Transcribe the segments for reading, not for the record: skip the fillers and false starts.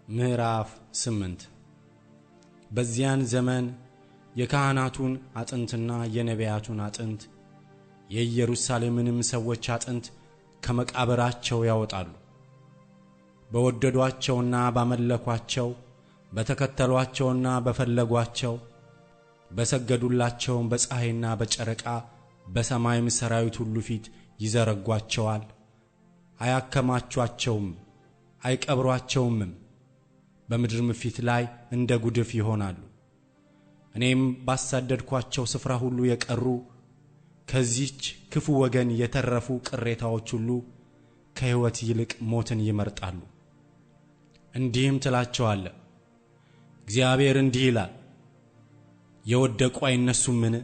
ምዕራፍ 8 በዚያን ዘመን የካህናቱን አጥንትና የነቢያቱን አጥንት የኢየሩሳሌምንም ሰዎች አጥንት ከመቃብራቸው ያወጣሉ። በወደዷቸውና ባመለኳቸው በተከተሏቸውና በፈለጓቸው በሰገዱላቸውም በፀሐይና በጨረቃ በሰማይም ሰራዊት ሁሉ ፊት ይዘረጓቸዋል። አያከማቿቸውም፣ አይቀብሯቸውም። በምድርም ፊት ላይ እንደ ጉድፍ ይሆናሉ። እኔም ባሳደድኳቸው ስፍራ ሁሉ የቀሩ ከዚህች ክፉ ወገን የተረፉ ቅሬታዎች ሁሉ ከሕይወት ይልቅ ሞትን ይመርጣሉ። እንዲህም ትላቸዋለህ፣ እግዚአብሔር እንዲህ ይላል፣ የወደቁ አይነሱምን?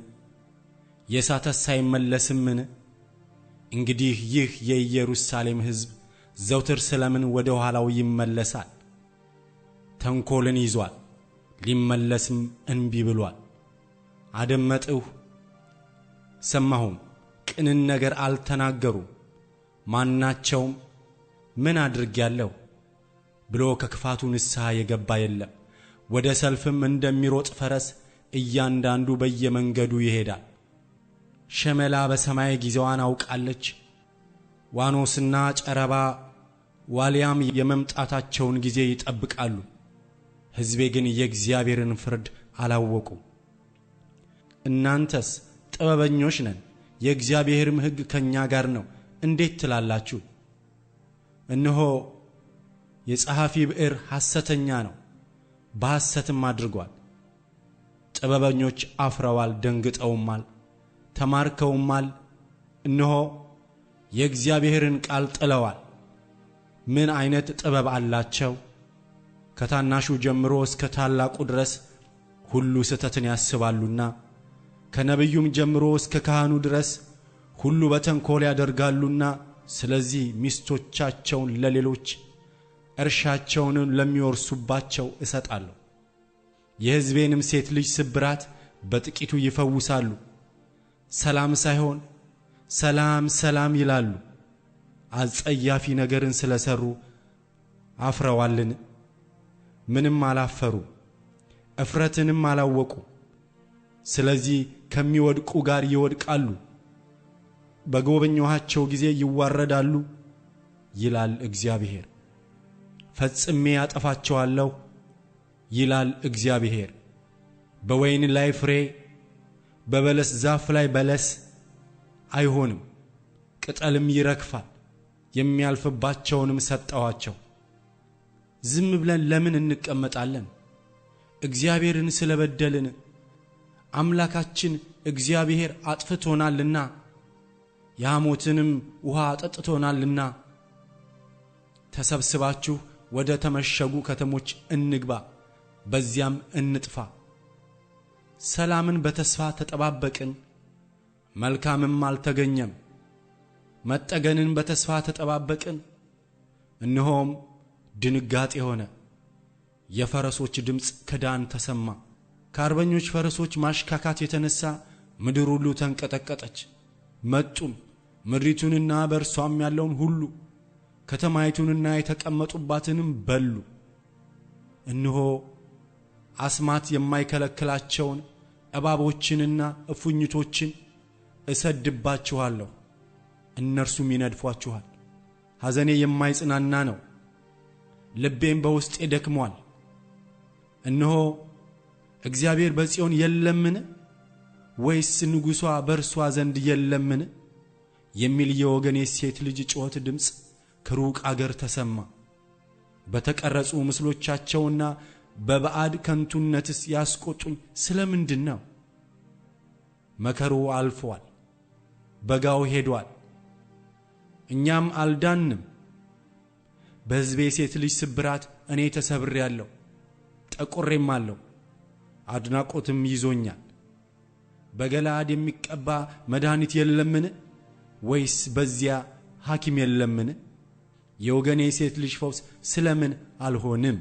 የሳተስ አይመለስምን? እንግዲህ ይህ የኢየሩሳሌም ሕዝብ ዘውትር ስለምን ወደ ኋላው ይመለሳል? ተንኰልን ይዟል፣ ሊመለስም እንቢ ብሏል። አደመጥሁ ሰማሁም፣ ቅንን ነገር አልተናገሩም። ማናቸውም ምን አድርጌአለሁ ብሎ ከክፋቱ ንስሐ የገባ የለም። ወደ ሰልፍም እንደሚሮጥ ፈረስ እያንዳንዱ በየመንገዱ ይሄዳል። ሸመላ በሰማይ ጊዜዋን አውቃለች፣ ዋኖስና ጨረባ ዋልያም የመምጣታቸውን ጊዜ ይጠብቃሉ። ሕዝቤ ግን የእግዚአብሔርን ፍርድ አላወቁም። እናንተስ ጥበበኞች ነን፣ የእግዚአብሔርም ሕግ ከእኛ ጋር ነው እንዴት ትላላችሁ? እነሆ የጸሐፊ ብዕር ሐሰተኛ ነው፣ በሐሰትም አድርጓል። ጥበበኞች አፍረዋል፣ ደንግጠውማል፣ ተማርከውማል። እነሆ የእግዚአብሔርን ቃል ጥለዋል። ምን ዓይነት ጥበብ አላቸው! ከታናሹ ጀምሮ እስከ ታላቁ ድረስ ሁሉ ስህተትን ያስባሉና ከነቢዩም ጀምሮ እስከ ካህኑ ድረስ ሁሉ በተንኰል ያደርጋሉና። ስለዚህ ሚስቶቻቸውን ለሌሎች እርሻቸውን ለሚወርሱባቸው እሰጣለሁ። የሕዝቤንም ሴት ልጅ ስብራት በጥቂቱ ይፈውሳሉ። ሰላም ሳይሆን ሰላም ሰላም ይላሉ። አጸያፊ ነገርን ስለሰሩ አፍረዋልን? ምንም አላፈሩ፣ እፍረትንም አላወቁ። ስለዚህ ከሚወድቁ ጋር ይወድቃሉ፣ በጎበኘኋቸው ጊዜ ይዋረዳሉ ይላል እግዚአብሔር። ፈጽሜ ያጠፋቸዋለሁ ይላል እግዚአብሔር። በወይን ላይ ፍሬ፣ በበለስ ዛፍ ላይ በለስ አይሆንም፣ ቅጠልም ይረግፋል። የሚያልፍባቸውንም ሰጠኋቸው። ዝም ብለን ለምን እንቀመጣለን? እግዚአብሔርን ስለበደልን አምላካችን እግዚአብሔር አጥፍቶናልና የሐሞትንም ውሃ አጠጥቶናልና። ተሰብስባችሁ ወደ ተመሸጉ ከተሞች እንግባ፣ በዚያም እንጥፋ። ሰላምን በተስፋ ተጠባበቅን፣ መልካምም አልተገኘም። መጠገንን በተስፋ ተጠባበቅን፣ እነሆም ድንጋጤ ሆነ። የፈረሶች ድምፅ ከዳን ተሰማ። ከአርበኞች ፈረሶች ማሽካካት የተነሳ ምድር ሁሉ ተንቀጠቀጠች። መጡም ምድሪቱንና በእርሷም ያለውን ሁሉ ከተማይቱንና የተቀመጡባትንም በሉ። እነሆ አስማት የማይከለክላቸውን እባቦችንና እፉኝቶችን እሰድባችኋለሁ፣ እነርሱም ይነድፏችኋል። ሐዘኔ የማይጽናና ነው፣ ልቤም በውስጤ ደክሟል። እነሆ እግዚአብሔር በጽዮን የለምን? ወይስ ንጉሷ በእርሷ ዘንድ የለምን? የሚል የወገኔ ሴት ልጅ ጩኸት ድምፅ ከሩቅ አገር ተሰማ። በተቀረጹ ምስሎቻቸውና በባዕድ ከንቱነትስ ያስቆጡኝ ስለምንድን ነው? መከሩ አልፏል፣ በጋው ሄዷል፣ እኛም አልዳንም። በሕዝቤ ሴት ልጅ ስብራት እኔ ተሰብሬአለሁ፣ ጠቁሬማለሁ፣ አድናቆትም ይዞኛል። በገለዓድ የሚቀባ መድኃኒት የለምን? ወይስ በዚያ ሐኪም የለምን? የወገኔ ሴት ልጅ ፈውስ ስለምን አልሆንም?